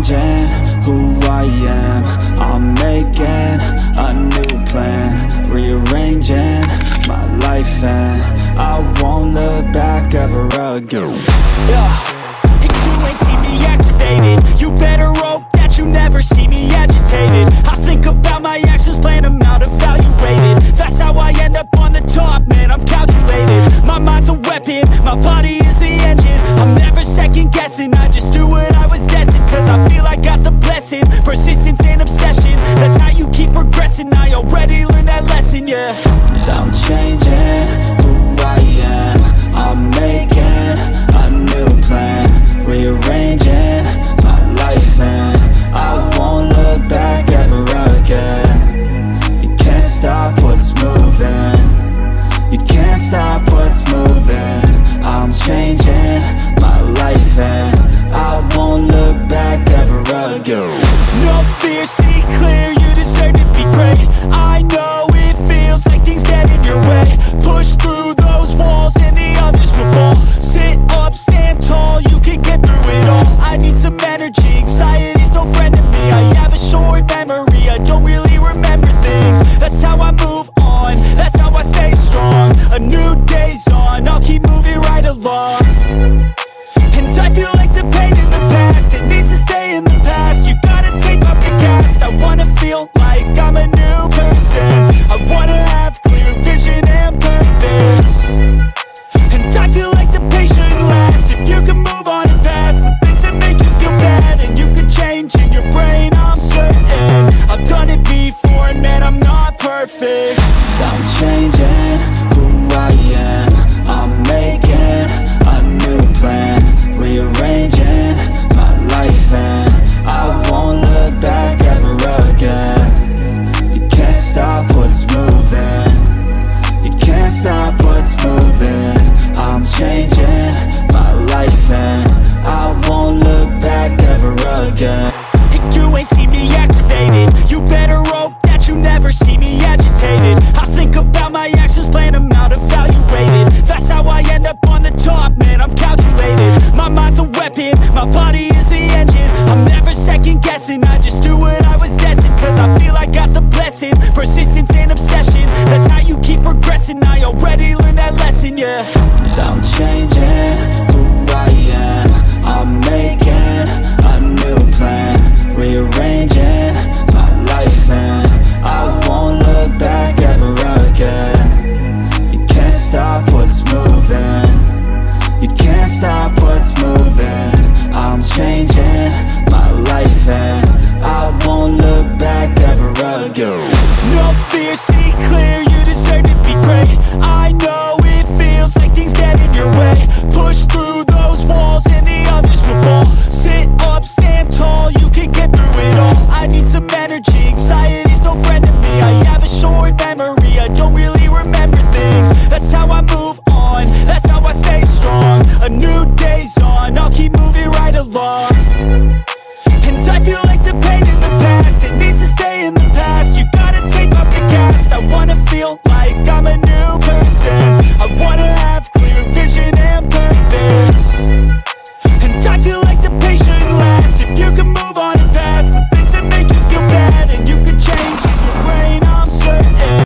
changing who I am. I'm making a new plan, rearranging my life, and I won't look back ever again. And you ain't see me activated. You better hope that you never see me agitated. I think about my actions, plan them out, evaluated. That's how I end up on the top, man, I'm calculated. My mind's a weapon, my body is the engine. I'm never second guessing, I just do what I was destined. Cause I feel I got the blessing, persistence and obsession. That's how you keep progressing, I already learned that lesson, yeah. I'm changing who I am. I'm making a new plan, rearranging my life, and I won't look back ever again. You can't stop what's moving, you can't stop what's moving. I'm changing my life, and I won't look back ever again. No fear, see clear, you deserve to be great. I know it feels like things get in your way. Push through those walls and the others will fall. Sit up, stand tall, you can get through it all. I need some energy, anxiety's no friend to me. I have a short memory, I don't really remember things. That's how I move on, that's how I stay strong. A new day's on, I'll keep moving right along. And I feel like the pain in the past, it needs to stay in the past. You gotta take off the cast. I wanna feel like I'm a new person. I wanna have clear vision and purpose. And I feel like the pain shouldn't last. If you can move on and past the things that make you feel bad, and you can change in your brain, I'm certain. I've done it before, and man, I'm not perfect. I'm changing who I am. I'm making a new plan, rearranging my life, and I won't look back ever again. You can't stop what's moving, you can't stop what's moving. I'm changing my life, and I won't look back ever again. And you ain't see me activated. You better hope that you never see me agitated. I think about my actions, plan them out, evaluated. That's how I end up on the top, man, I'm calculated. My mind's a weapon, my body is the engine. I'm never second guessing, I just do what I was destined. Cause I feel I got the blessing, persistence and obsession. That's how you keep progressing, I already learned that lesson, yeah. I'm changing who I am. I'm making